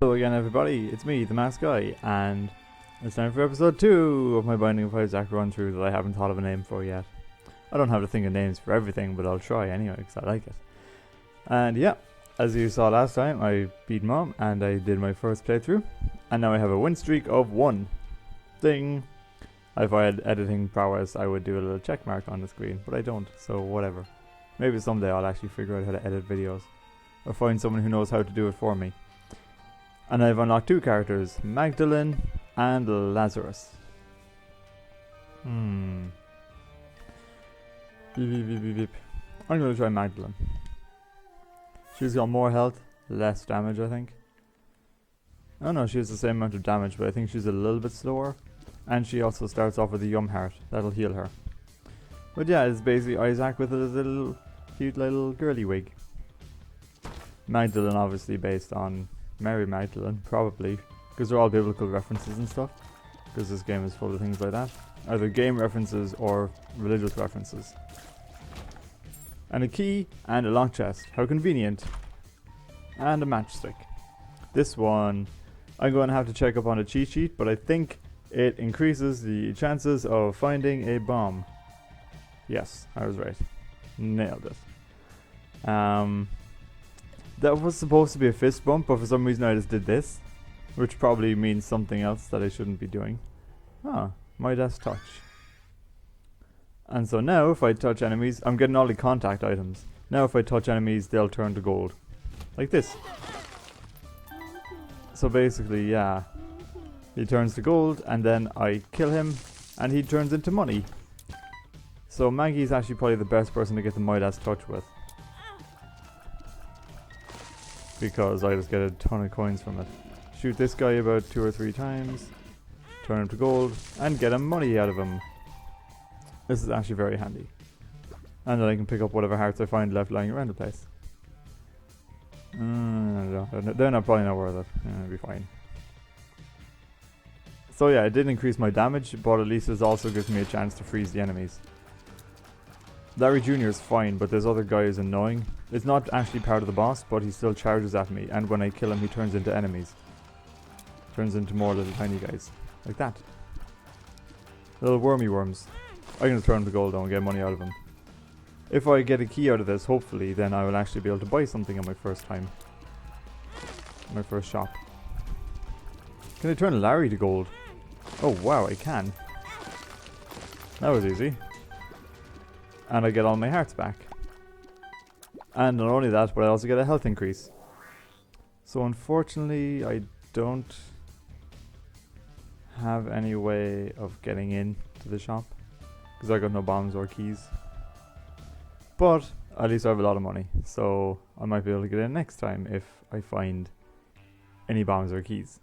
Hello again everybody, it's me, the Masked Guy, and it's time for episode 2 of my Binding of Isaac run through that I haven't thought of a name for yet. I don't have to think of names for everything, but I'll try anyway because I like it. And yeah, as you saw last time, I beat Mom and I did my first playthrough, and now I have a win streak of 1. Ding! If I had editing prowess, I would do a little check mark on the screen, but I don't, so whatever. Maybe someday I'll actually figure out how to edit videos, or find someone who knows how to do it for me. And I've unlocked 2 characters, Magdalene and Lazarus. Beep, beep, beep, beep, beep. I'm going to try Magdalene. She's got more health, less damage I think. Oh no, she has the same amount of damage, but I think she's a little bit slower. And she also starts off with a Yum Heart, that'll heal her. But yeah, it's basically Isaac with a little cute little girly wig. Magdalene obviously based on Mary Magdalene, probably, because they're all biblical references and stuff, because this game is full of things like that, either game references or religious references. And a key and a long chest, how convenient, and a matchstick. This one I'm going to have to check up on a cheat sheet, but I think it increases the chances of finding a bomb. Yes, I was right, nailed it. That was supposed to be a fist bump, but for some reason I just did this, which probably means something else that I shouldn't be doing. Ah, Midas touch. And so now if I touch enemies, I'm getting all the contact items. Now if I touch enemies, they'll turn to gold. Like this. So basically, yeah, he turns to gold and then I kill him and he turns into money. So Maggie's actually probably the best person to get the Midas touch with, because I just get a ton of coins from it. Shoot this guy about 2 or 3 times, turn him to gold, and get him money out of him. This is actually very handy. And then I can pick up whatever hearts I find left lying around the place. They're not probably not worth it. It'll be fine. So yeah, it did increase my damage, but at least it also gives me a chance to freeze the enemies. Larry Jr. is fine, but this other guy is annoying. It's not actually part of the boss, but he still charges at me, and when I kill him he turns into enemies. Turns into more little tiny guys. Like that. Little wormy worms. I'm going to turn him to gold though and get money out of him. If I get a key out of this, hopefully, then I will actually be able to buy something on my first time. My first shop. Can I turn Larry to gold? Oh wow, I can. That was easy. And I get all my hearts back. And not only that, but I also get a health increase. So unfortunately, I don't have any way of getting in to the shop, because I got no bombs or keys. But at least I have a lot of money, so I might be able to get in next time if I find any bombs or keys.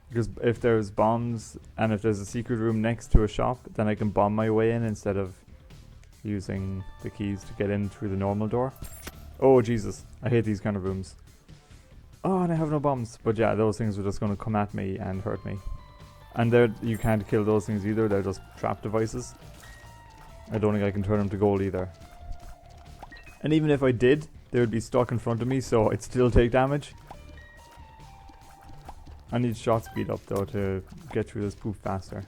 Because if there's bombs and if there's a secret room next to a shop, then I can bomb my way in instead of using the keys to get in through the normal door. Oh Jesus, I hate these kind of rooms. Oh, and I have no bombs. But yeah, those things are just going to come at me and hurt me. And you can't kill those things either, they're just trap devices. I don't think I can turn them to gold either. And even if I did, they would be stuck in front of me, so I'd still take damage. I need shot speed up though to get through this poop faster.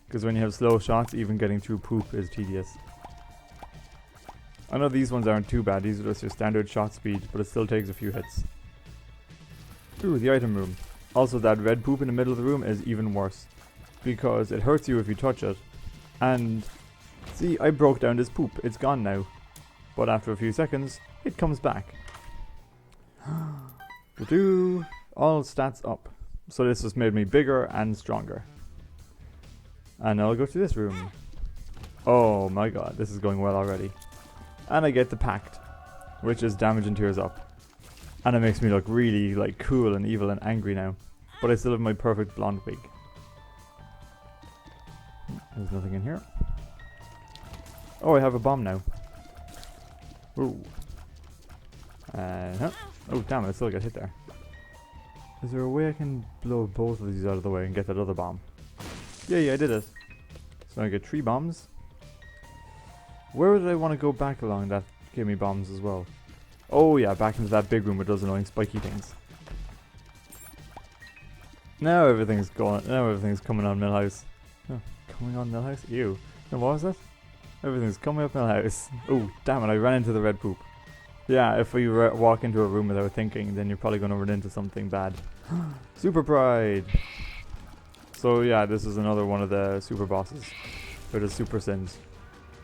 Because when you have slow shots, even getting through poop is tedious. I know these ones aren't too bad, these are just your standard shot speed, but it still takes a few hits. Ooh, the item room. Also, that red poop in the middle of the room is even worse, because it hurts you if you touch it. And see, I broke down this poop, it's gone now. But after a few seconds, it comes back. All stats up. So this has made me bigger and stronger. And now I'll go to this room. Oh my god, this is going well already. And I get the Pact, which is damage and tears up. And it makes me look really like cool and evil and angry now. But I still have my perfect blonde wig. There's nothing in here. Oh, I have a bomb now. Ooh. Oh damn, I still got hit there. Is there a way I can blow both of these out of the way and get that other bomb? Yeah, I did it. So I get 3 bombs. Where would I want to go back along that gave me bombs as well? Oh yeah, back into that big room with those annoying spiky things. Now everything's going. Now everything's coming on Millhouse. Oh, coming on Millhouse? Ew. No, what was that? Everything's coming up Millhouse. Oh, damn it! I ran into the red poop. Yeah, if we walk into a room without thinking, then you're probably going to run into something bad. Super Pride! So yeah, this is another one of the super bosses. Or the super sins.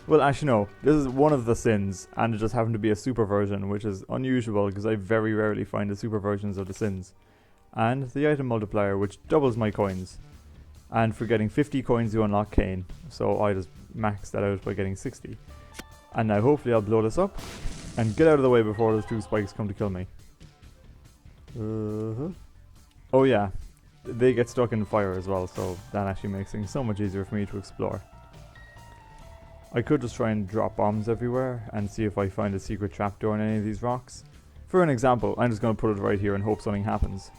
Well, actually no, this is one of the sins, and it just happened to be a super version, which is unusual because I very rarely find the super versions of the sins. And the item multiplier, which doubles my coins. And for getting 50 coins you unlock Kane, so I just maxed that out by getting 60. And now hopefully I'll blow this up, and get out of the way before those two spikes come to kill me. Oh yeah, they get stuck in fire as well, so that actually makes things so much easier for me to explore. I could just try and drop bombs everywhere and see if I find a secret trapdoor in any of these rocks. For an example, I'm just going to put it right here and hope something happens.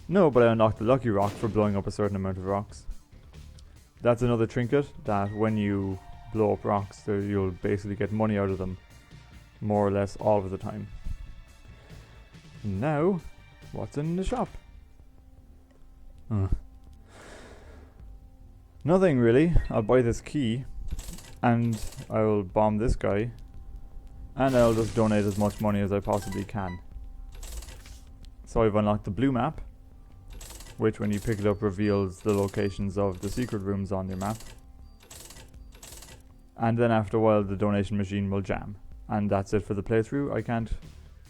No, but I unlocked the lucky rock for blowing up a certain amount of rocks. That's another trinket that when you blow up rocks, you'll basically get money out of them. More or less all of the time. Now, what's in the shop? Nothing really. I'll buy this key. And I will bomb this guy. And I'll just donate as much money as I possibly can. So I've unlocked the blue map, which when you pick it up reveals the locations of the secret rooms on your map. And then after a while the donation machine will jam. And that's it for the playthrough. I can't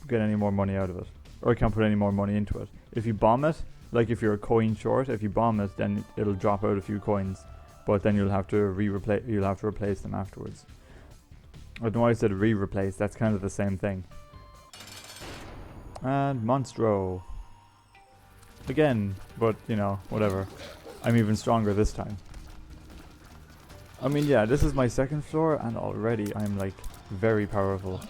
get any more money out of it. Or I can't put any more money into it. If you bomb it, like if you're a coin short, if you bomb it then it'll drop out a few coins. But then you'll have to replace them afterwards. I don't know why I said replace, that's kind of the same thing. And Monstro. Again, but you know, whatever. I'm even stronger this time. I mean, yeah, this is my second floor and already I'm like very powerful.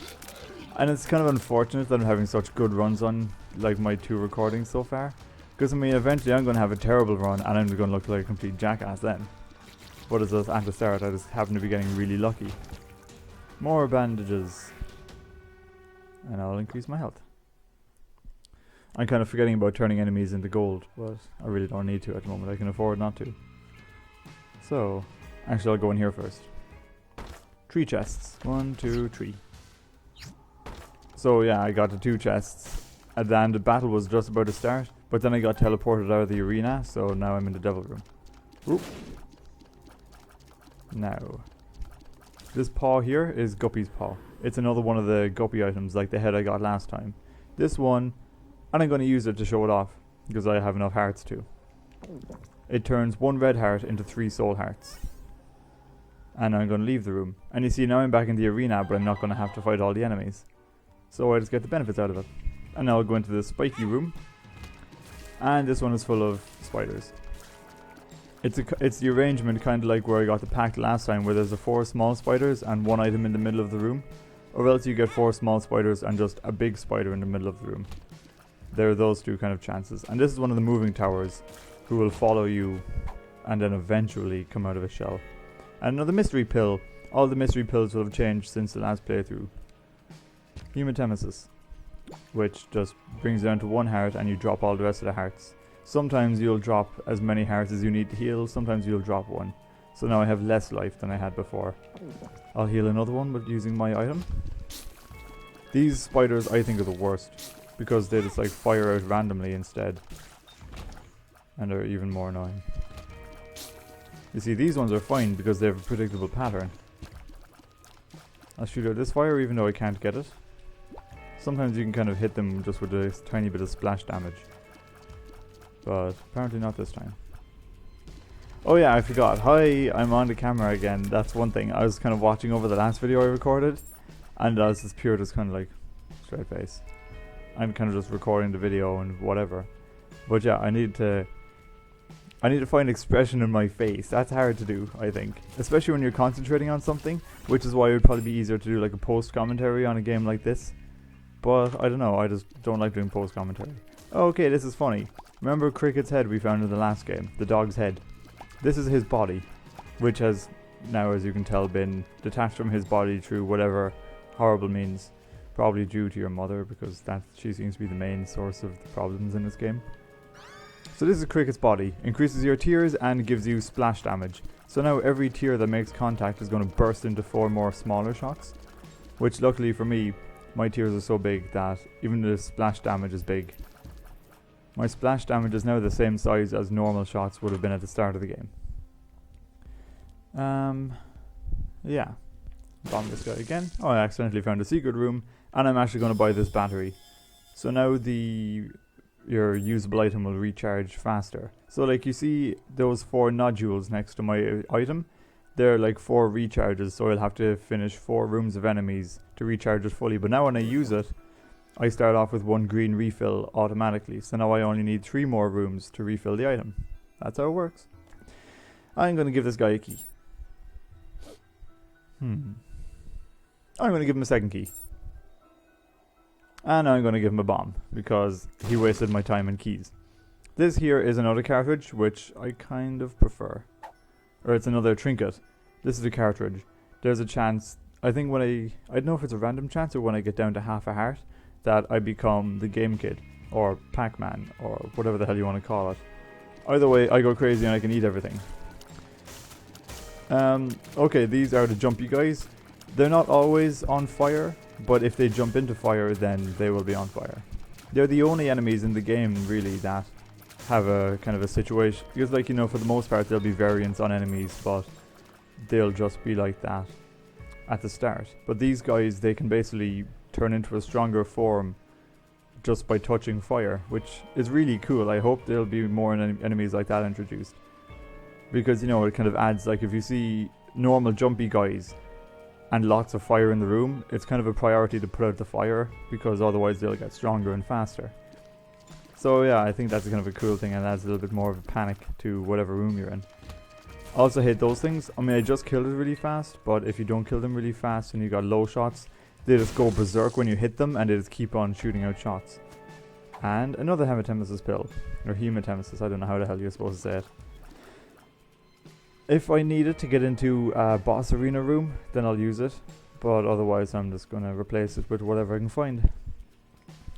And it's kind of unfortunate that I'm having such good runs on like my 2 recordings so far. Because I mean, eventually I'm going to have a terrible run and I'm going to look like a complete jackass then. But as at the start, I just happen to be getting really lucky. More bandages. And I'll increase my health. I'm kind of forgetting about turning enemies into gold, but I really don't need to at the moment. I can afford not to. So, actually I'll go in here first. 3 chests. 1, 2, 3. So yeah, I got the 2 chests. And then the battle was just about to start. But then I got teleported out of the arena, so now I'm in the devil room. Oop. Now, this paw here is Guppy's paw. It's another one of the Guppy items, like the head I got last time. This one, and I'm going to use it to show it off, because I have enough hearts to. It turns 1 red heart into 3 soul hearts. And I'm going to leave the room. And you see, now I'm back in the arena, but I'm not going to have to fight all the enemies. So I just get the benefits out of it. And now I'll go into the spiky room. And this one is full of spiders. It's the arrangement kind of like where I got the pack last time, where there's the 4 small spiders and 1 item in the middle of the room. Or else you get 4 small spiders and just a big spider in the middle of the room. There are those 2 kind of chances. And this is one of the moving towers who will follow you and then eventually come out of a shell. And another mystery pill. All the mystery pills will have changed since the last playthrough. Hematemesis, which just brings down to 1 heart and you drop all the rest of the hearts. Sometimes you'll drop as many hearts as you need to heal, sometimes you'll drop 1. So now I have less life than I had before. I'll heal another one with using my item. These spiders I think are the worst, because they just like fire out randomly instead. And they're even more annoying. You see, these ones are fine because they have a predictable pattern. I'll shoot out this fire even though I can't get it. Sometimes you can kind of hit them just with a tiny bit of splash damage. But apparently not this time. Oh yeah, I forgot. Hi, I'm on the camera again. That's one thing. I was kind of watching over the last video I recorded. And I was just pure, just kind of like, straight face. I'm kind of just recording the video and whatever. But yeah, I need to find expression in my face. That's hard to do, I think. Especially when you're concentrating on something. Which is why it would probably be easier to do like a post commentary on a game like this. But I don't know, I just don't like doing post commentary. Okay, this is funny. Remember Cricket's head we found in the last game? The dog's head. This is his body, which has now, as you can tell, been detached from his body through whatever horrible means. Probably due to your mother, because she seems to be the main source of the problems in this game. So this is Cricket's body. Increases your tears and gives you splash damage. So now every tear that makes contact is going to burst into 4 more smaller shots. Which luckily for me, my tears are so big that even the splash damage is big. My splash damage is now the same size as normal shots would have been at the start of the game. Yeah. Bomb this guy again. Oh, I accidentally found a secret room. And I'm actually going to buy this battery. So now your usable item will recharge faster. So like you see those 4 nodules next to my item, they're like 4 recharges, so I'll have to finish 4 rooms of enemies to recharge it fully. But now when I use it, I start off with 1 green refill automatically, so now I only need 3 more rooms to refill the item. That's how it works. I'm going to give this guy a key. I'm going to give him a second key. And I'm going to give him a bomb, because he wasted my time and keys. This here is another cartridge, which I kind of prefer. Or it's another trinket. This is a cartridge. There's a chance, I think when I don't know if it's a random chance or when I get down to half a heart, that I become the Game Kid, or Pac-Man, or whatever the hell you want to call it. Either way, I go crazy and I can eat everything. Okay, these are the jumpy guys. They're not always on fire, but if they jump into fire, then they will be on fire. They're the only enemies in the game, really, that have a kind of a situation. Because, like, you know, for the most part, there'll be variants on enemies, but they'll just be like that at the start. But these guys, they can basically turn into a stronger form just by touching fire, which is really cool. I hope there'll be more enemies like that introduced. Because, you know, it kind of adds, like, if you see normal jumpy guys and lots of fire in the room, it's kind of a priority to put out the fire, because otherwise they'll get stronger and faster. So yeah, I think that's kind of a cool thing, and adds a little bit more of a panic to whatever room you're in. I also hate those things. I mean, I just killed it really fast, but if you don't kill them really fast and you got low shots, they just go berserk when you hit them, and they just keep on shooting out shots. And another hematemesis pill, or hematemesis, I don't know how the hell you're supposed to say it. If I need it to get into a boss arena room, then I'll use it. But otherwise, I'm just going to replace it with whatever I can find.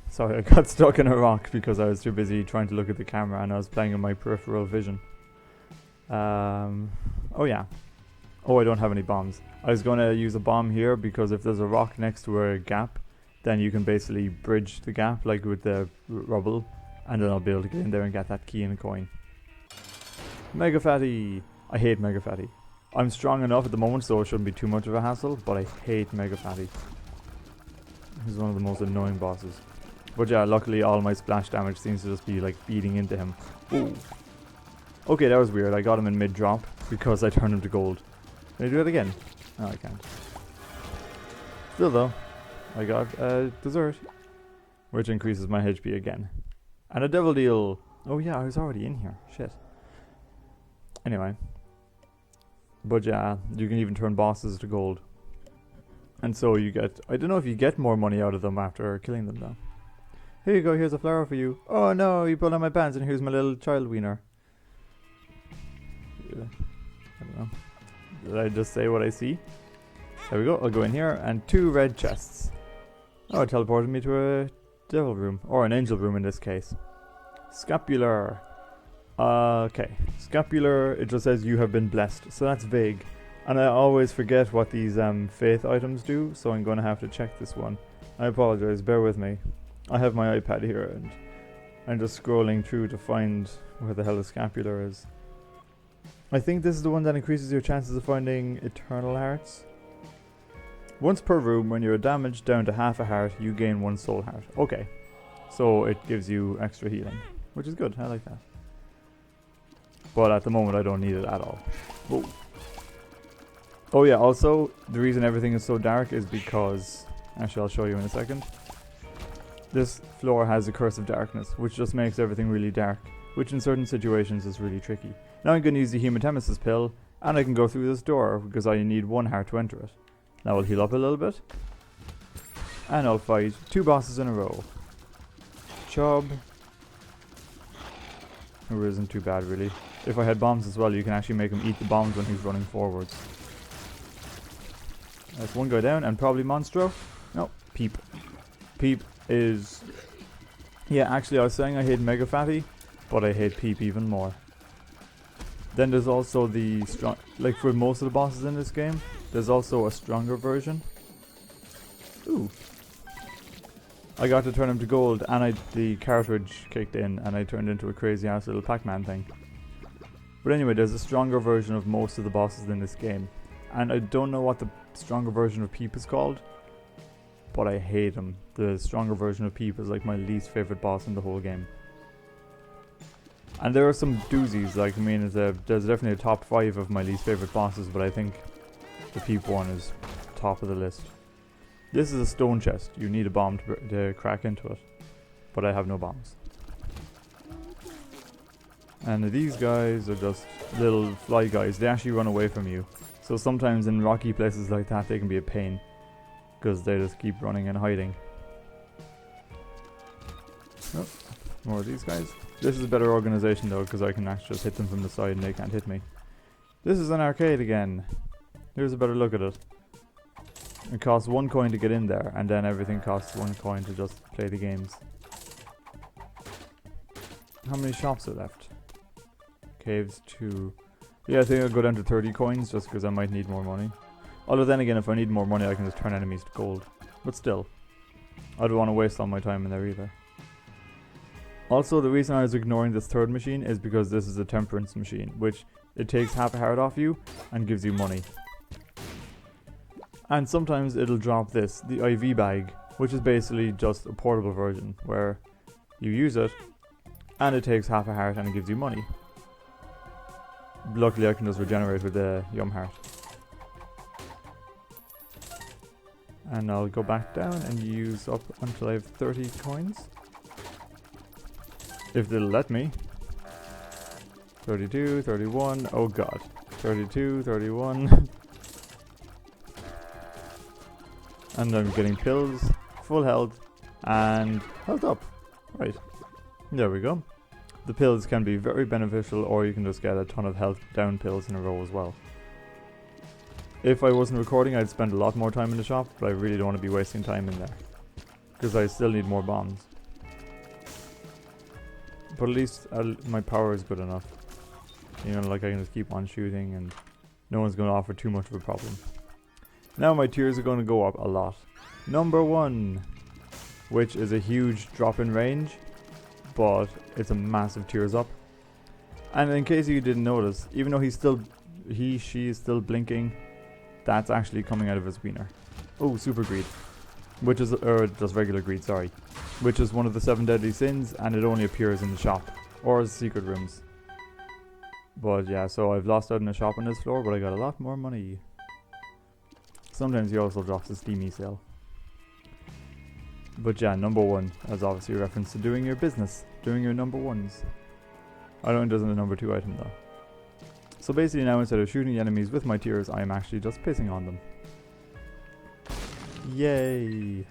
Sorry, I got stuck in a rock because I was too busy trying to look at the camera and I was playing in my peripheral vision. Oh yeah. Oh, I don't have any bombs. I was going to use a bomb here because if there's a rock next to a gap, then you can basically bridge the gap, like with the rubble. And then I'll be able to get in there and get that key and a coin. Mega Fatty! I hate Mega Fatty. I'm strong enough at the moment, so it shouldn't be too much of a hassle, but I hate Mega Fatty. He's one of the most annoying bosses. But yeah, luckily all my splash damage seems to just be like beating into him. Ooh. Okay, that was weird. I got him in mid-drop because I turned him to gold. Can I do it again? No, I can't. Still though, I got a dessert, which increases my HP again. And a devil deal. Oh yeah, I was already in here. Shit. Anyway. But yeah, you can even turn bosses to gold. And so you get, I don't know if you get more money out of them after killing them though. Here you go, here's a flower for you. Oh no, you pulled out my pants and here's my little child wiener. Yeah, I don't know. Did I just say what I see? There we go, I'll go in here and 2 red chests. Oh, it teleported me to a devil room, or an angel room in this case. Scapular. Okay, scapular, it just says you have been blessed, so that's vague. And I always forget what these faith items do, so I'm going to have to check this one. I apologize, bear with me. I have my iPad here and I'm just scrolling through to find where the hell the scapular is. I think this is the one that increases your chances of finding eternal hearts. Once per room, when you're damaged down to half a heart, you gain 1 soul heart. Okay, so it gives you extra healing, which is good, I like that. But at the moment I don't need it at all. Whoa. Oh yeah, also, the reason everything is so dark is because, actually I'll show you in a second. This floor has a curse of darkness, which just makes everything really dark, which in certain situations is really tricky. Now I'm going to use the hematemesis pill, and I can go through this door, because I need 1 heart to enter it. Now I'll heal up a little bit, and I'll fight 2 bosses in a row. Chubb, who isn't too bad really. If I had bombs as well, you can actually make him eat the bombs when he's running forwards. That's 1 guy down, and probably Monstro. No, Peep. Peep is... Yeah, actually I was saying I hate Mega Fatty. but I hate Peep even more. Then there's also the strong, like for most of the bosses in this game, there's also a stronger version. Ooh. I got to turn him to gold, and the cartridge kicked in, and I turned into a crazy ass little Pac-Man thing. But anyway, there's a stronger version of most of the bosses in this game, and I don't know what the stronger version of Peep is called, but I hate him. The stronger version of Peep is like my least favorite boss in the whole game. And there are some doozies, like I mean, there's definitely a top 5 of my least favorite bosses, but I think the Peep one is top of the list. This is a stone chest. You need a bomb to crack into it, but I have no bombs. And these guys are just little fly guys. They actually run away from you. So sometimes in rocky places like that, they can be a pain, because they just keep running and hiding. Oh, more of these guys. This is a better organization though, because I can actually just hit them from the side and they can't hit me. This is an arcade again. Here's a better look at it. It costs 1 coin to get in there, and then everything costs 1 coin to just play the games. How many shops are left? Caves 2. Yeah, I think I'll go down to 30 coins just because I might need more money. Although then again, if I need more money, I can just turn enemies to gold. But still, I don't want to waste all my time in there either. Also, the reason I was ignoring this third machine is because this is a temperance machine, which it takes half a heart off you and gives you money. And sometimes it'll drop this, the IV bag, which is basically just a portable version where you use it and it takes half a heart and it gives you money. Luckily I can just regenerate with the Yum Heart. And I'll go back down and use up until I have 30 coins. If they'll let me. 32, 31, oh god. 32, 31. And I'm getting pills, full health, and health up. Right. There we go. The pills can be very beneficial, or you can just get a ton of health down pills in a row as well. If I wasn't recording, I'd spend a lot more time in the shop, but I really don't want to be wasting time in there, because I still need more bombs. But at least my power is good enough. You know, like I can just keep on shooting and no one's going to offer too much of a problem. Now my tiers are going to go up a lot. Number 1, which is a huge drop in range, but it's a massive tiers up. And in case you didn't notice, even though she is still blinking, that's actually coming out of his wiener. Oh, super greed. Which is, or just regular greed, sorry. Which is one of the 7 deadly sins, and it only appears in the shop, or as secret rooms. But yeah, so I've lost out in the shop on this floor, but I got a lot more money. Sometimes he also drops a steamy sale. But yeah, number 1, as obviously a reference to doing your business, doing your number 1s. I don't think there's a number 2 item though. So basically now, instead of shooting enemies with my tiers, I am actually just pissing on them. Yay!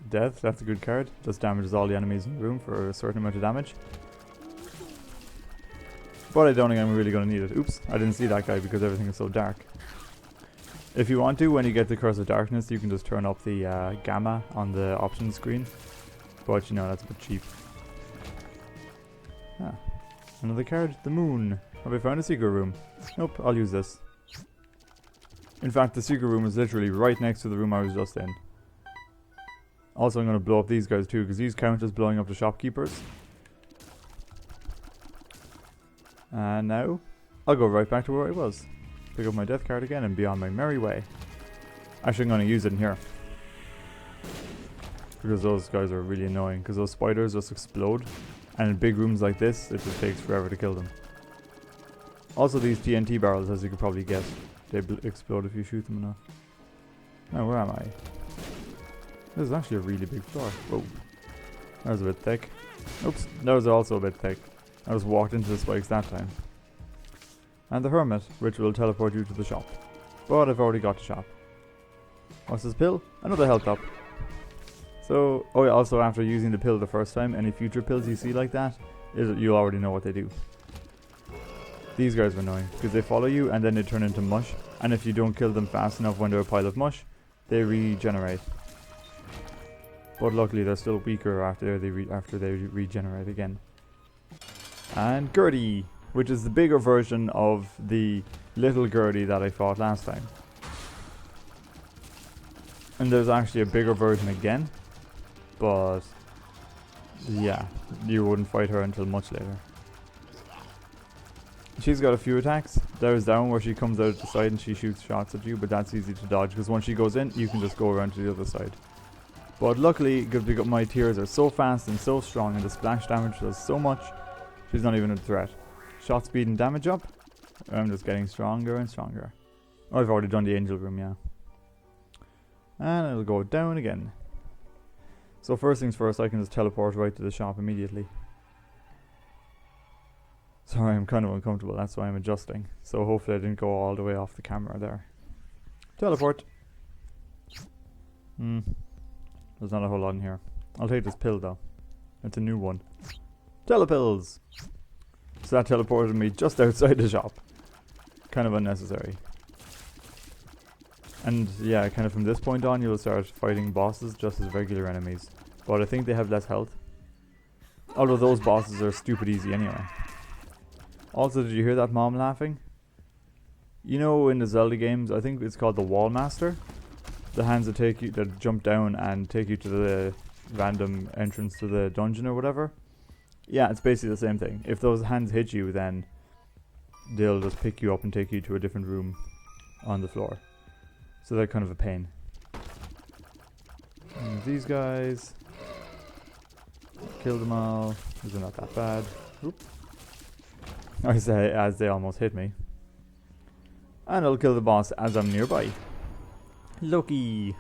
Death, that's a good card. Just damages all the enemies in the room for a certain amount of damage. But I don't think I'm really going to need it. Oops, I didn't see that guy because everything is so dark. If you want to, when you get the Curse of Darkness, you can just turn up the gamma on the options screen. But you know, that's a bit cheap. Ah, another card, the moon. Have I found a secret room? Nope, I'll use this. In fact, the secret room is literally right next to the room I was just in. Also, I'm going to blow up these guys too, because these count as blowing up the shopkeepers. And now, I'll go right back to where I was. Pick up my death card again and be on my merry way. Actually, I'm going to use it in here. Because those guys are really annoying, because those spiders just explode. And in big rooms like this, it just takes forever to kill them. Also, these TNT barrels, as you could probably guess, they explode if you shoot them enough. Now, where am I? This is actually a really big floor. Whoa. That was a bit thick. Oops, that was also a bit thick. I just walked into the spikes that time. And the hermit, which will teleport you to the shop. But I've already got the shop. What's this pill? Another health up. So, oh yeah, also after using the pill the first time, any future pills you see like that, you already know what they do. These guys are annoying, because they follow you and then they turn into mush, and if you don't kill them fast enough when they're a pile of mush, they regenerate. But luckily they're still weaker after they regenerate again. And Gertie, which is the bigger version of the little Gertie that I fought last time. And there's actually a bigger version again, but yeah, you wouldn't fight her until much later. She's got a few attacks. There's down where she comes out the side and she shoots shots at you, but that's easy to dodge because once she goes in, you can just go around to the other side. But luckily, because my tears are so fast and so strong and the splash damage does so much, she's not even a threat. Shot speed and damage up. I'm just getting stronger and stronger. Oh, I've already done the angel room, yeah. And it'll go down again. So first things first, I can just teleport right to the shop immediately. Sorry, I'm kind of uncomfortable, that's why I'm adjusting. So hopefully I didn't go all the way off the camera there. Teleport. There's not a whole lot in here. I'll take this pill though. It's a new one. Telepills! So that teleported me just outside the shop. Kind of unnecessary. And yeah, kind of from this point on you'll start fighting bosses just as regular enemies. But I think they have less health. Although those bosses are stupid easy anyway. Also, did you hear that mom laughing? You know in the Zelda games, I think it's called the Wall Master. The hands that jump down and take you to the random entrance to the dungeon or whatever. Yeah, it's basically the same thing. If those hands hit you, then they'll just pick you up and take you to a different room on the floor. So they're kind of a pain. And these guys. Kill them all. These are not that bad. Oop. I say as they almost hit me. And I'll kill the boss as I'm nearby. Loki.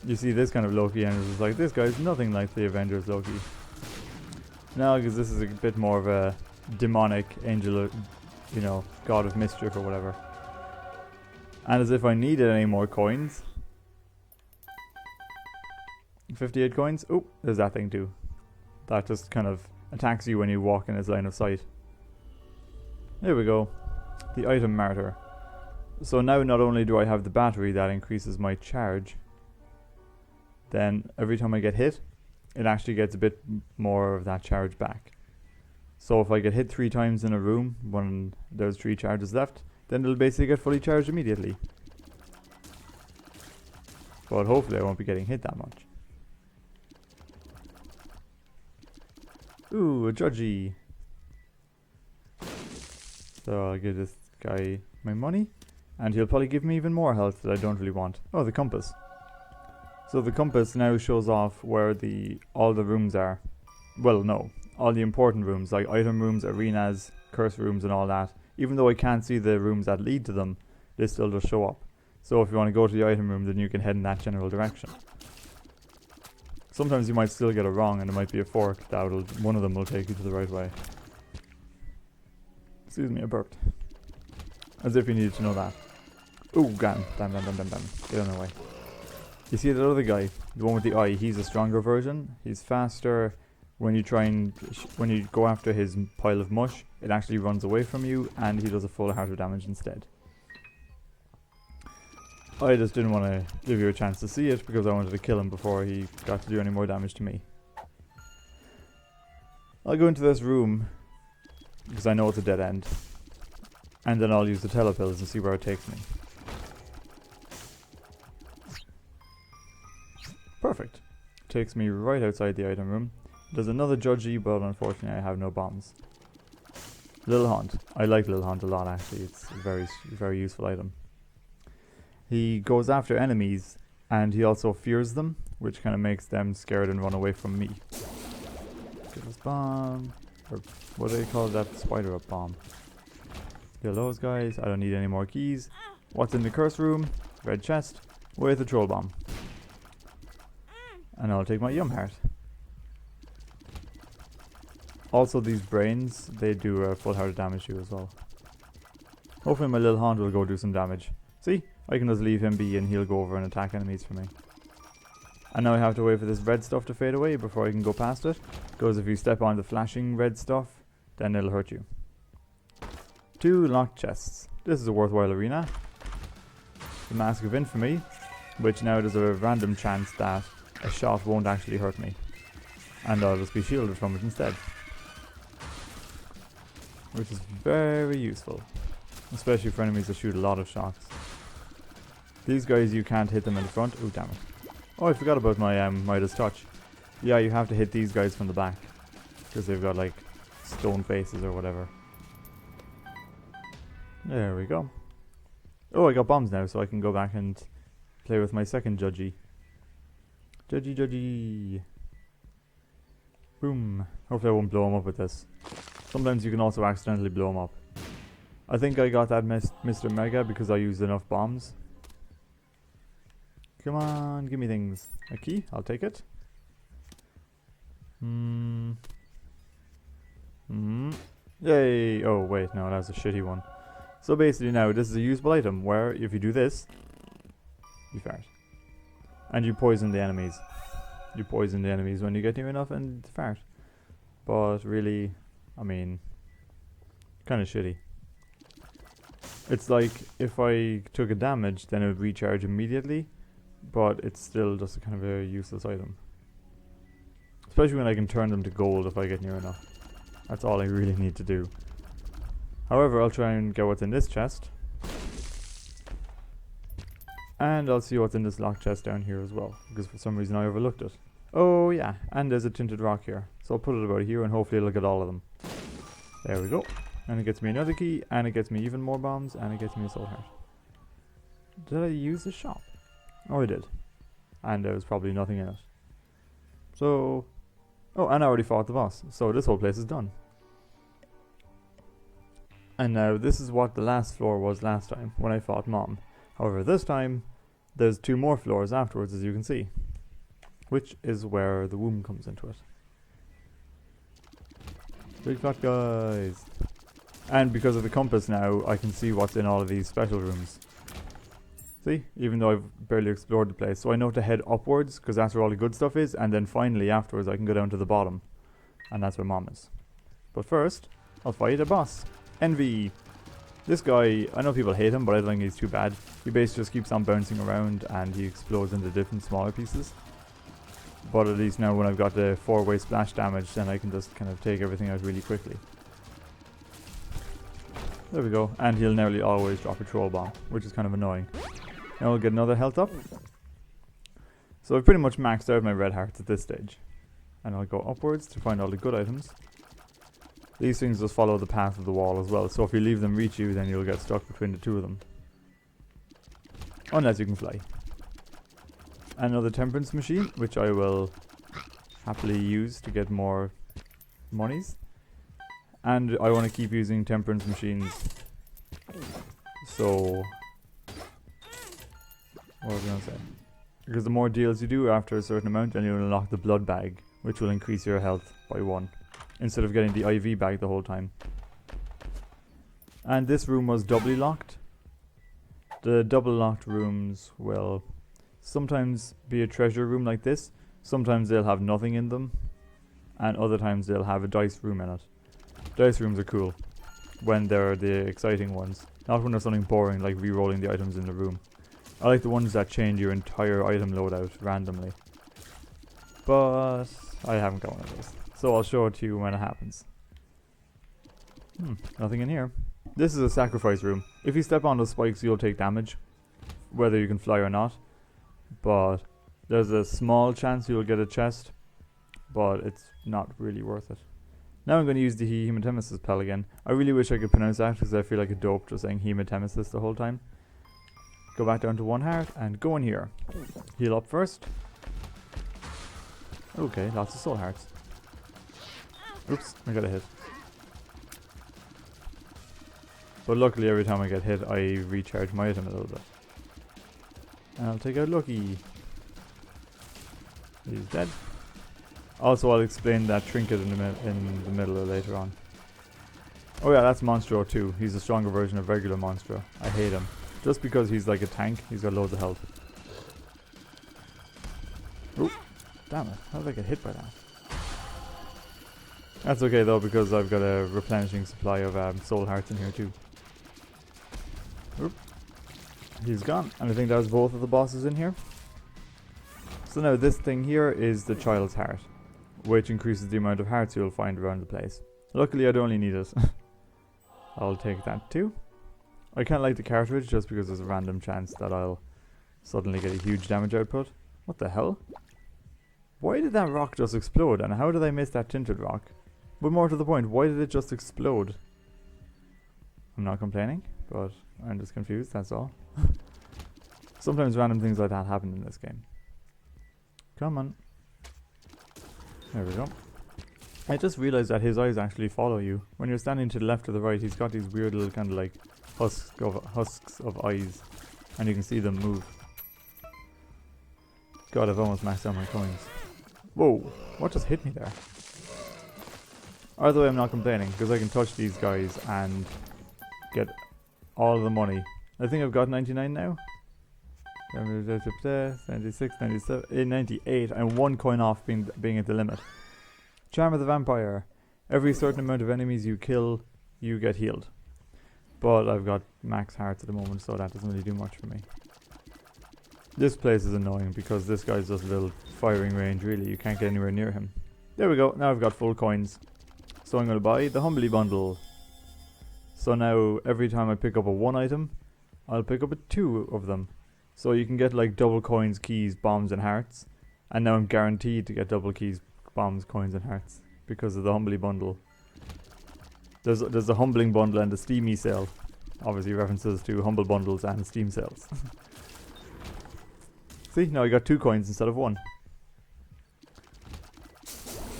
You see this kind of Loki and it's like, this guy's nothing like the Avengers Loki. No, because this is a bit more of a demonic angel, you know, god of mischief or whatever. And as if I needed any more coins. 58 coins. Oh, there's that thing too. That just kind of attacks you when you walk in its line of sight. There we go. The item martyr. So now not only do I have the battery that increases my charge, then every time I get hit, it actually gets a bit more of that charge back. So if I get hit 3 times in a room when there's 3 charges left, then it'll basically get fully charged immediately. But hopefully I won't be getting hit that much. Ooh, a judgy. So I'll give this guy my money, and he'll probably give me even more health that I don't really want. Oh, the compass. So the compass now shows off where all the rooms are. Well, no, all the important rooms, like item rooms, arenas, curse rooms and all that. Even though I can't see the rooms that lead to them, they still just show up. So if you want to go to the item room, then you can head in that general direction. Sometimes you might still get it wrong and it might be a fork that one of them will take you to the right way. Excuse me, I burped. As if you needed to know that. Ooh, damn. Get on the way. You see that other guy, the one with the eye, he's a stronger version. He's faster. When you when you go after his pile of mush, it actually runs away from you and he does a full heart of damage instead. I just didn't want to give you a chance to see it because I wanted to kill him before he got to do any more damage to me. I'll go into this room because I know it's a dead end. And then I'll use the telepills and see where it takes me. Perfect. Takes me right outside the item room. There's another judgy, but unfortunately I have no bombs. Little Hunt. I like Little Hunt a lot actually. It's a very, very useful item. He goes after enemies and he also fears them, which kind of makes them scared and run away from me. Get this bomb. Or what do they call that? Spider up bomb. Kill those guys. I don't need any more keys. What's in the curse room? Red chest. With a troll bomb. And I'll take my yum heart. Also these brains, they do a full heart of damage to you as well. Hopefully my little Hunt will go do some damage. See? I can just leave him be and he'll go over and attack enemies for me. And now I have to wait for this red stuff to fade away before I can go past it. Because if you step on the flashing red stuff, then it'll hurt you. 2 locked chests. This is a worthwhile arena. The Mask of Infamy, which now there's a random chance that a shot won't actually hurt me. And I'll just be shielded from it instead. Which is very useful. Especially for enemies that shoot a lot of shots. These guys, you can't hit them in the front. Oh, damn it. Oh, I forgot about my Midas touch. Yeah, you have to hit these guys from the back. Because they've got like stone faces or whatever. There we go. Oh, I got bombs now, so I can go back and play with my second judgy. Judgy. Boom. Hopefully I won't blow him up with this. Sometimes you can also accidentally blow him up. I think I got that Mr. Mega because I used enough bombs. Come on, give me things. A key? I'll take it. Yay! Oh, wait, no, that was a shitty one. So basically now, this is a usable item where if you do this, you fart. And you poison the enemies. You poison the enemies when you get near enough and fart. But really, I mean, kind of shitty. It's like if I took a damage, then it would recharge immediately. But it's still just a kind of a useless item. Especially when I can turn them to gold if I get near enough. That's all I really need to do. However, I'll try and get what's in this chest. And I'll see what's in this locked chest down here as well. Because for some reason I overlooked it. Oh yeah, and there's a tinted rock here. So I'll put it about here and hopefully it'll get all of them. There we go. And it gets me another key, and it gets me even more bombs, and it gets me a soul heart. Did I use the shop? Oh, I did. And there was probably nothing in it. So... oh, and I already fought the boss. So this whole place is done. And now this is what the last floor was last time, when I fought Mom. However, this time, there's 2 more floors afterwards, as you can see. Which is where the womb comes into it. Big fat guys. And because of the compass now, I can see what's in all of these special rooms. See? Even though I've barely explored the place. So I know to head upwards, because that's where all the good stuff is. And then finally, afterwards, I can go down to the bottom. And that's where Mom is. But first, I'll fight a boss. Envy. This guy, I know people hate him, but I don't think he's too bad. He basically just keeps on bouncing around and he explodes into different smaller pieces. But at least now when I've got the 4-way splash damage, then I can just kind of take everything out really quickly. There we go. And he'll nearly always drop a troll bomb, which is kind of annoying. Now we'll get another health up. So I've pretty much maxed out my red hearts at this stage. And I'll go upwards to find all the good items. These things just follow the path of the wall as well, so if you leave them reach you, then you'll get stuck between the 2 of them. Unless you can fly. Another temperance machine, which I will happily use to get more monies. And I want to keep using temperance machines. So... what was I going to say? Because the more deals you do after a certain amount, then you'll unlock the blood bag, which will increase your health by 1. Instead of getting the IV bag the whole time. And this room was doubly locked. The double locked rooms will sometimes be a treasure room like this. Sometimes they'll have nothing in them. And other times they'll have a dice room in it. Dice rooms are cool. When they're the exciting ones. Not when there's something boring like re-rolling the items in the room. I like the ones that change your entire item loadout randomly. But I haven't got one of those. So I'll show it to you when it happens. Nothing in here. This is a sacrifice room. If you step on those spikes, you'll take damage. Whether you can fly or not. But there's a small chance you'll get a chest. But it's not really worth it. Now I'm going to use the hematemesis spell again. I really wish I could pronounce that because I feel like a dope just saying hematemesis the whole time. Go back down to 1 heart and go in here. Heal up first. Okay, lots of soul hearts. Oops, I got a hit. But luckily every time I get hit I recharge my item a little bit. And I'll take out Lucky. He's dead. Also I'll explain that trinket in the middle later on. Oh yeah, that's Monstro too. He's a stronger version of regular Monstro. I hate him. Just because he's like a tank, he's got loads of health. Oh, damn it. How did I get hit by that? That's okay though, because I've got a replenishing supply of soul hearts in here too. Oop. He's gone. And I think that was both of the bosses in here. So now this thing here is the child's heart, which increases the amount of hearts you'll find around the place. Luckily I don't only need it. I'll take that too. I kinda like the cartridge just because there's a random chance that I'll suddenly get a huge damage output. What the hell? Why did that rock just explode, and how did I miss that tinted rock? But more to the point, why did it just explode? I'm not complaining, but I'm just confused, that's all. Sometimes random things like that happen in this game. Come on. There we go. I just realized that his eyes actually follow you. When you're standing to the left or the right, he's got these weird little kind of like husks of eyes, and you can see them move. God, I've almost maxed out my coins. Whoa, what just hit me there? Either way, I'm not complaining, because I can touch these guys and get all the money. I think I've got 99 now. 96, 97, 98, and 1 coin off being at the limit. Charm of the Vampire. Every certain amount of enemies you kill, you get healed. But I've got max hearts at the moment, so that doesn't really do much for me. This place is annoying because this guy's just a little firing range, really. You can't get anywhere near him. There we go, now I've got full coins. So I'm going to buy the Humbly Bundle. So now, every time I pick up a 1 item, I'll pick up a 2 of them. So you can get like double coins, keys, bombs and hearts. And now I'm guaranteed to get double keys, bombs, coins and hearts because of the Humbly Bundle. There's the Humbling Bundle and the Steamy sale. Obviously references to Humble Bundles and Steam sales. See, now I got 2 coins instead of 1.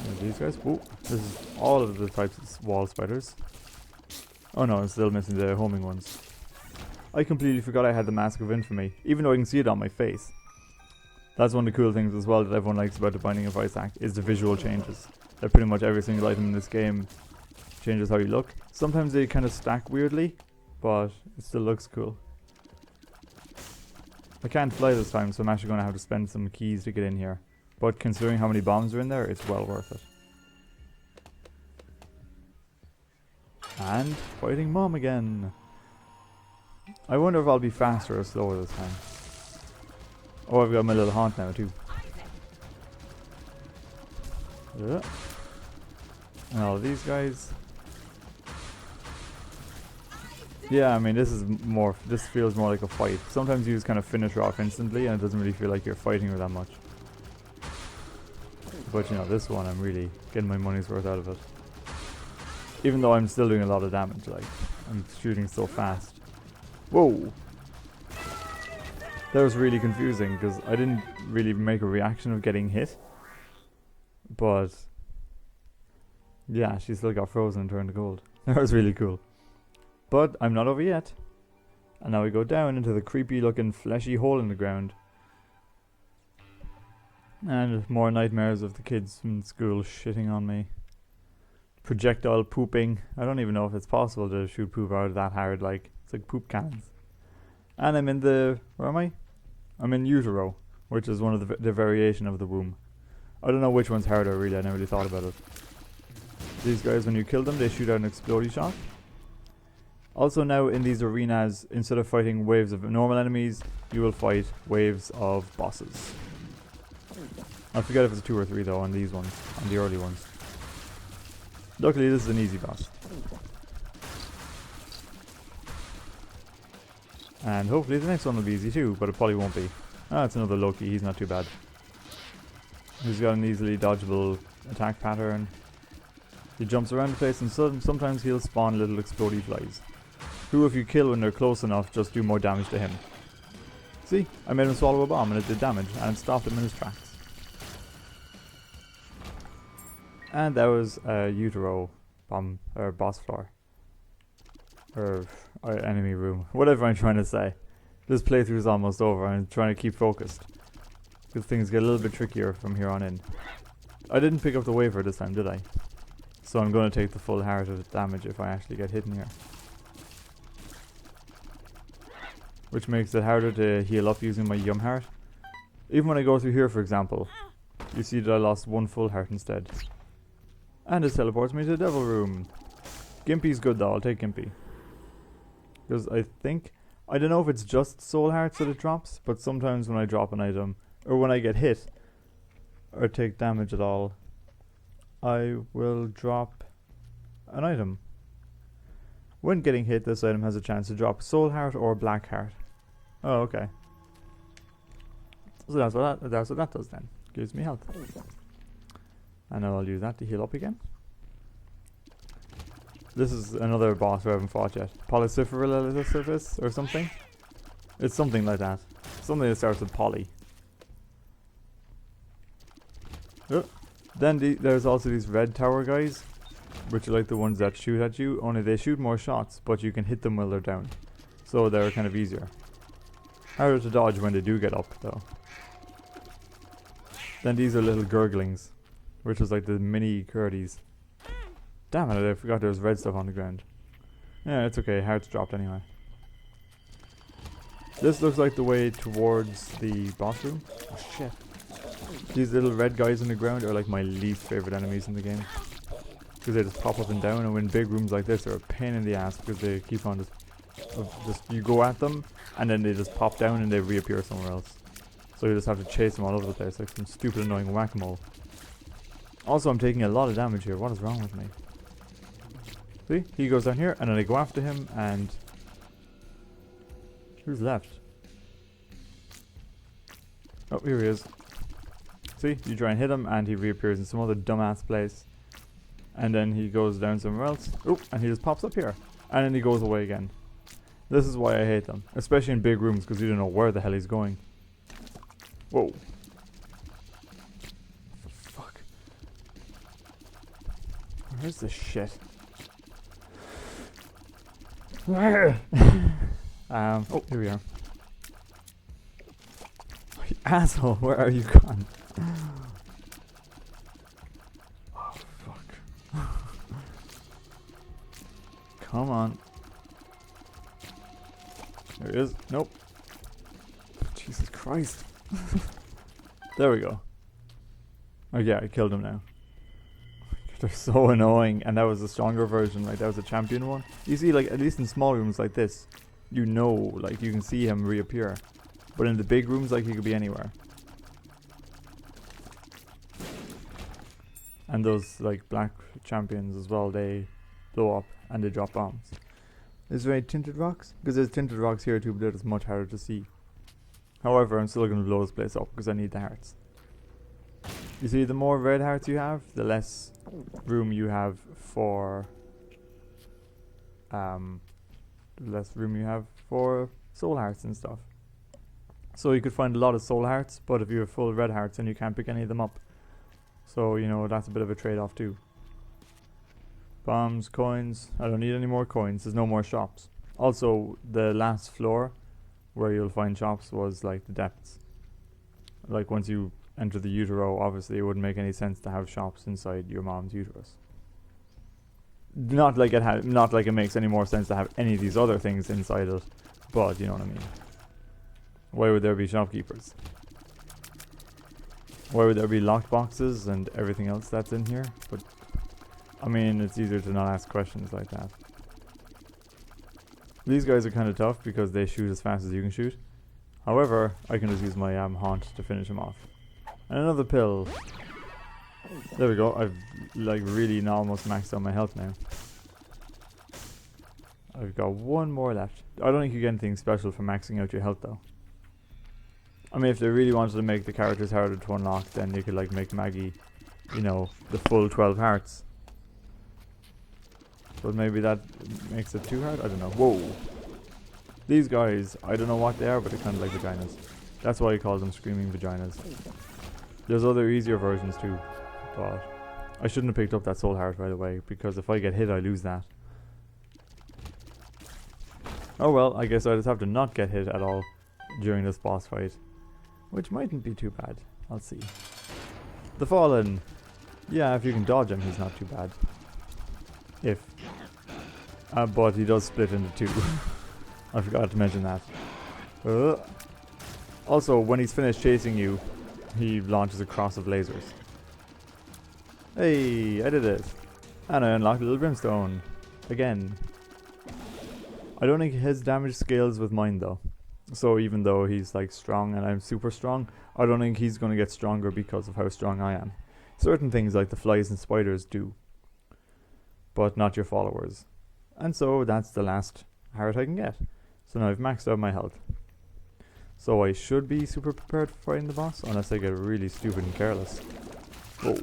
And these guys. Whoa, this is all of the types of wall spiders. Oh no, I'm still missing the homing ones. I completely forgot I had the Mask of Infamy, even though I can see it on my face. That's one of the cool things as well that everyone likes about the Binding of Isaac, is the visual changes. That pretty much every single item in this game changes how you look. Sometimes they kind of stack weirdly, but it still looks cool. I can't fly this time, so I'm actually going to have to spend some keys to get in here. But considering how many bombs are in there, it's well worth it. And fighting Mom again. I wonder if I'll be faster or slower this time. Oh, I've got my little haunt now too. Yeah. And all of these guys. Yeah, I mean this feels more like a fight. Sometimes you just kind of finish her off instantly and it doesn't really feel like you're fighting her that much. But you know, this one I'm really getting my money's worth out of it. Even though I'm still doing a lot of damage, like, I'm shooting so fast. Whoa! That was really confusing because I didn't really make a reaction of getting hit. But yeah, she still got frozen and turned to gold. That was really cool. But I'm not over yet. And now we go down into the creepy looking fleshy hole in the ground. And more nightmares of the kids from school shitting on me. Projectile pooping. I don't even know if it's possible to shoot poop out that hard, like, it's like poop cannons. And I'm in the, where am I? I'm in utero, which is one of the variation of the womb. I don't know which one's harder really, I never really thought about it. These guys, when you kill them, they shoot out an explodey shot. Also now in these arenas, instead of fighting waves of normal enemies, you will fight waves of bosses. I forget if it's 2 or 3 though on these ones, on the early ones. Luckily this is an easy boss. And hopefully the next one will be easy too, but it probably won't be. Ah, it's another Loki, he's not too bad. He's got an easily dodgeable attack pattern. He jumps around the place and sometimes he'll spawn little explodey flies, who if you kill when they're close enough just do more damage to him. See, I made him swallow a bomb and it did damage and it stopped him in his tracks. And that was a utero bomb, or boss floor. Or enemy room, whatever I'm trying to say. This playthrough is almost over, I'm trying to keep focused. Because things get a little bit trickier from here on in. I didn't pick up the waver this time, did I? So I'm going to take the full heart of damage if I actually get hit in here. Which makes it harder to heal up using my yum heart. Even when I go through here, for example, you see that I lost 1 full heart instead. And this teleports me to the devil room. Gimpy's good though, I'll take Gimpy. Because I don't know if it's just soul hearts that it drops, but sometimes when I drop an item, or when I get hit, or take damage at all, I will drop an item. When getting hit, this item has a chance to drop soul heart or black heart. Oh, okay. So that's what that does then. Gives me health. And I'll use that to heal up again. This is another boss we haven't fought yet. Polycyphilus or something? It's something like that. Something that starts with poly. Then there's also these red tower guys, which are like the ones that shoot at you, only they shoot more shots, but you can hit them while they're down. So they're kind of easier. Harder to dodge when they do get up, though. Then these are little gurglings, which is like the mini curdies. Damn it, I forgot there was red stuff on the ground. Yeah, it's okay, hearts dropped anyway. This looks like the way towards the boss room. Oh shit. These little red guys on the ground are like my least favourite enemies in the game. Because they just pop up and down, and when big rooms like this, they're a pain in the ass because they keep on just you go at them, and then they just pop down and they reappear somewhere else. So you just have to chase them all over the place like some stupid annoying whack-a-mole. Also, I'm taking a lot of damage here. What is wrong with me? See? He goes down here, and then I go after him, and... Who's left? Oh, here he is. See? You try and hit him, and he reappears in some other dumbass place. And then he goes down somewhere else. Oh, and he just pops up here. And then he goes away again. This is why I hate them. Especially in big rooms, because you don't know where the hell he's going. Whoa. Fuck. Where's this shit? Where? Oh, here we are. Oh, you asshole, where are you gone? Oh, fuck. Come on. There he is. Nope. Jesus Christ. There we go. Oh yeah, I killed him now. They're so annoying, and that was a stronger version, like that was a champion one. You see, like, at least in small rooms like this, you know, like, you can see him reappear. But in the big rooms, like, he could be anywhere. And those, like, black champions as well, they blow up and they drop bombs. Is there any tinted rocks? Because there's tinted rocks here too, but it's much harder to see. However, I'm still going to blow this place up because I need the hearts. You see, the more red hearts you have, the less room you have for soul hearts and stuff. So you could find a lot of soul hearts, but if you have full red hearts, then you can't pick any of them up. So, you know, that's a bit of a trade-off too. Bombs, coins. I don't need any more coins. There's no more shops. Also, the last floor where you'll find shops was like the depths. Like once you enter the utero, obviously it wouldn't make any sense to have shops inside your mom's uterus. Not like it makes any more sense to have any of these other things inside it, but you know what I mean. Why would there be shopkeepers? Why would there be locked boxes and everything else that's in here? But I mean, it's easier to not ask questions like that. These guys are kind of tough because they shoot as fast as you can shoot. However, I can just use my haunt to finish him off. And another pill. There we go. I've like really almost maxed out my health now. I've got one more left. I don't think you get anything special for maxing out your health though. I mean, if they really wanted to make the characters harder to unlock, then you could like make Maggie, you know, the full 12 hearts. But maybe that makes it too hard? I don't know. Whoa. These guys, I don't know what they are, but they're kind of like vaginas. That's why I call them screaming vaginas. There's other easier versions too. But I shouldn't have picked up that soul heart, by the way, because if I get hit, I lose that. Oh well, I guess I just have to not get hit at all during this boss fight. Which mightn't be too bad. I'll see. The Fallen. Yeah, if you can dodge him, he's not too bad. If. But he does split into two. I forgot to mention that. Also, when he's finished chasing you, he launches a cross of lasers. Hey, I did it. And I unlocked Little Brimstone. Again. I don't think his damage scales with mine though. So even though he's like strong and I'm super strong, I don't think he's going to get stronger because of how strong I am. Certain things like the flies and spiders do, but not your followers. And so that's the last heart I can get. So now I've maxed out my health. So I should be super prepared for fighting the boss, unless I get really stupid and careless. Whoa.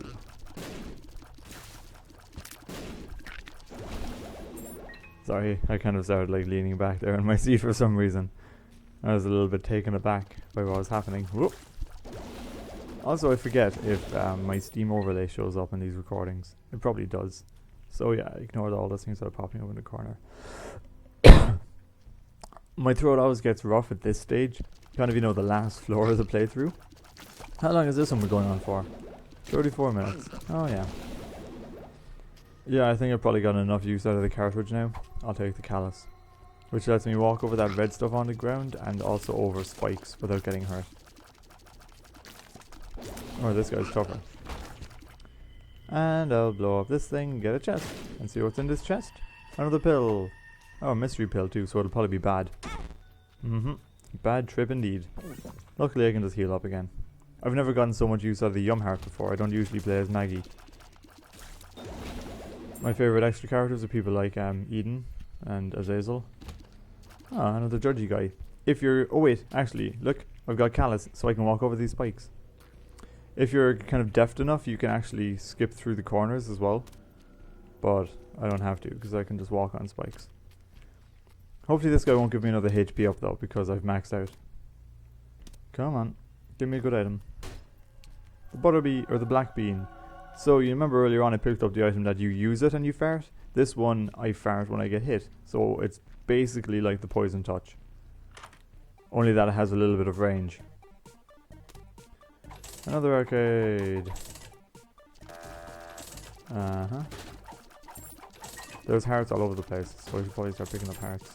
Sorry, I kind of started like leaning back there in my seat for some reason. I was a little bit taken aback by what was happening. Whoop. Also, I forget if my Steam overlay shows up in these recordings. It probably does. So yeah, ignore all those things that are popping up in the corner. My throat always gets rough at this stage. Kind of, you know, the last floor of the playthrough. How long is this one going on for? 34 minutes. Oh yeah. Yeah, I think I've probably gotten enough use out of the cartridge now. I'll take the callus, which lets me walk over that red stuff on the ground and also over spikes without getting hurt. Oh, this guy's tougher. And I'll blow up this thing, get a chest, and see what's in this chest. Another pill. Oh, a mystery pill too, so it'll probably be bad. Bad trip indeed. Luckily I can just heal up again. I've never gotten so much use out of the Yum Heart before. I don't usually play as Maggie. My favourite extra characters are people like Eden and Azazel. Ah, another judgy guy. If you're... Oh wait, actually, look. I've got callus, so I can walk over these spikes. If you're kind of deft enough, you can actually skip through the corners as well. But I don't have to, because I can just walk on spikes. Hopefully this guy won't give me another HP up though, because I've maxed out. Come on, give me a good item. The butterbean, or the black bean. So you remember earlier on I picked up the item that you use it and you fart? This one I fart when I get hit. So it's basically like the poison touch. Only that it has a little bit of range. Another arcade. There's hearts all over the place, so I should probably start picking up hearts.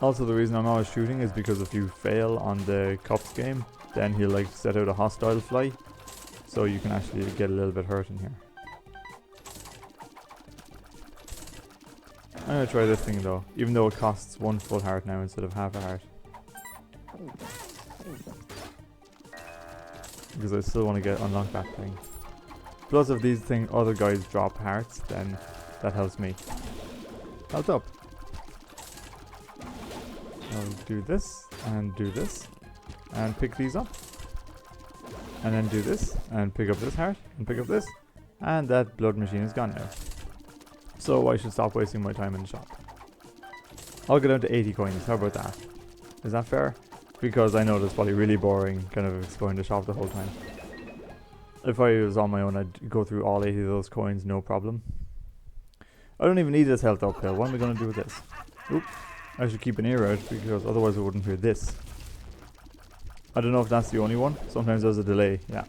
Also, the reason I'm always shooting is because if you fail on the cups game, then he'll like set out a hostile fly, so you can actually get a little bit hurt in here. I'm gonna try this thing though, even though it costs 1 full heart now instead of half a heart. Because I still want to unlock that thing. Plus if these other guys drop hearts, then that helps me. Health up. I'll do this, and pick these up. And then do this, and pick up this heart, and pick up this. And that blood machine is gone now. So I should stop wasting my time in the shop. I'll go down to 80 coins, how about that? Is that fair? Because I know that's probably really boring, kind of exploring the shop the whole time. If I was on my own, I'd go through all 80 of those coins, no problem. I don't even need this health up pill. What am I going to do with this? Oop. I should keep an ear out, because otherwise I wouldn't hear this. I don't know if that's the only one. Sometimes there's a delay, yeah.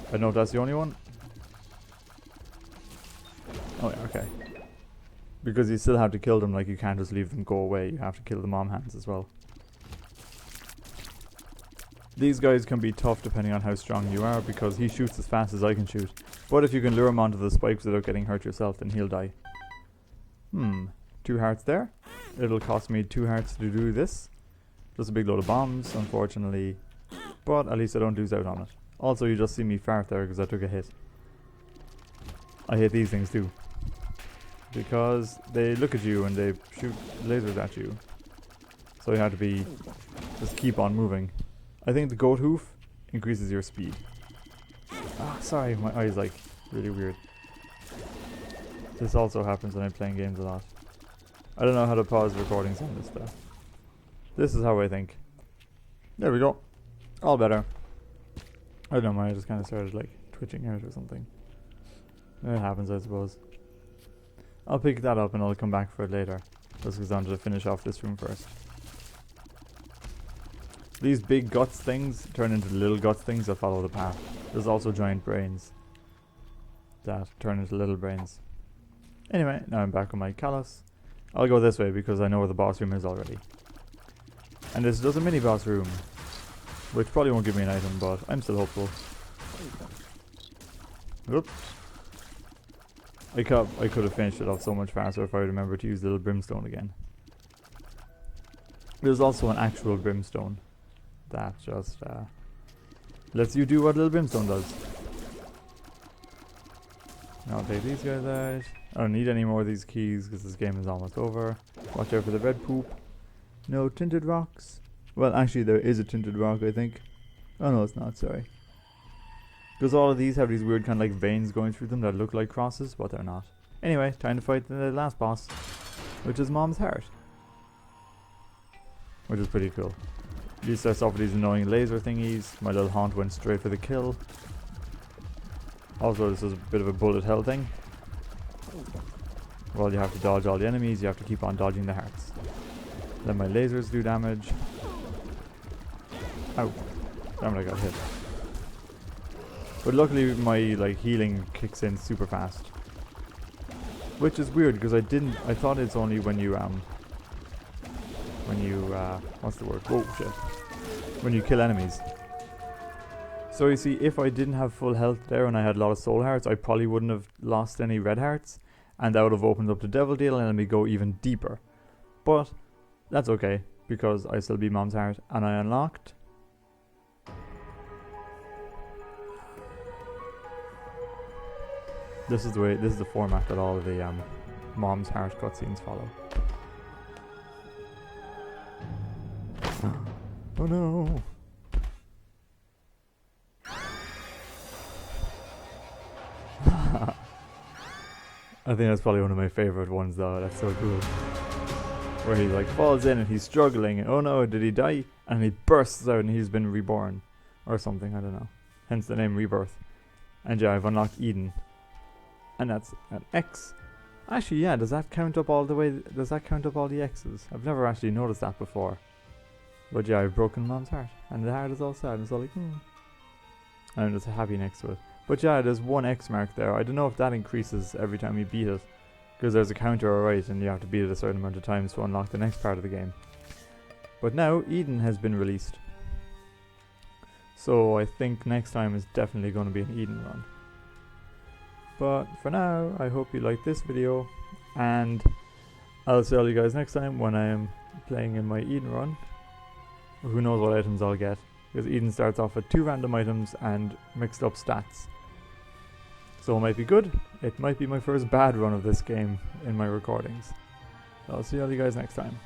I don't know if that's the only one. Oh yeah, okay. Because you still have to kill them, like you can't just leave them go away. You have to kill the mom hands as well. These guys can be tough depending on how strong you are, because he shoots as fast as I can shoot. But if you can lure him onto the spikes without getting hurt yourself, then he'll die. 2 hearts there. It'll cost me 2 hearts to do this. Just a big load of bombs, unfortunately. But at least I don't lose out on it. Also, you just see me fart there because I took a hit. I hate these things too. Because they look at you and they shoot lasers at you. So you have to be... just keep on moving. I think the goat hoof increases your speed. Ah, sorry, my eye's like really weird. This also happens when I'm playing games a lot. I don't know how to pause recordings on this stuff. This is how I think. There we go. All better. I don't know, my eye just kind of started like twitching out or something. It happens, I suppose. I'll pick that up and I'll come back for it later. Just because I wanted to finish off this room first. These big guts things turn into little guts things that follow the path. There's also giant brains that turn into little brains. Anyway, now I'm back on my callus. I'll go this way because I know where the boss room is already. And this does a mini boss room, which probably won't give me an item, but I'm still hopeful. Whoop. I could have finished it off so much faster if I remembered to use little brimstone again. There's also an actual brimstone that just lets you do what little brimstone does. I'll take these guys out. I don't need any more of these keys because this game is almost over. Watch out for the red poop. No tinted rocks. Well, actually there is a tinted rock, I think. Oh no, it's not, sorry. Because all of these have these weird kind of like veins going through them that look like crosses, but they're not. Anyway, time to fight the last boss, which is Mom's Heart. Which is pretty cool. You starts off with these annoying laser thingies. My little haunt went straight for the kill. Also, this is a bit of a bullet hell thing. Well, you have to dodge all the enemies, you have to keep on dodging the hearts. Then my lasers do damage. Ow. Damn it, I got hit. But luckily my like healing kicks in super fast. Which is weird because I thought it's only when you what's the word? Whoa, shit. When you kill enemies. So you see, if I didn't have full health there and I had a lot of soul hearts, I probably wouldn't have lost any red hearts, and that would have opened up the devil deal and let me go even deeper. But that's okay, because I still beat Mom's Heart, and I unlocked this is the format that all of the Mom's Heart cutscenes follow. Oh no! I think that's probably one of my favorite ones though, that's so cool. Where he like falls in and he's struggling and oh no, did he die? And he bursts out and he's been reborn. Or something, I don't know. Hence the name Rebirth. And yeah, I've unlocked Eden. And that's an X. Actually yeah, does that count up all the way, does that count up all the X's? I've never actually noticed that before. But yeah, I've broken Mom's heart. And the heart is all sad and it's all like, And there's a happy next to it. But yeah, there's one X mark there. I don't know if that increases every time you beat it. Because there's a counter alright and you have to beat it a certain amount of times to unlock the next part of the game. But now Eden has been released. So I think next time is definitely going to be an Eden run. But for now, I hope you liked this video. And I'll see all you guys next time when I am playing in my Eden run. Who knows what items I'll get. Because Eden starts off with 2 random items and mixed up stats. So it might be good. It might be my first bad run of this game in my recordings. I'll see all you guys next time.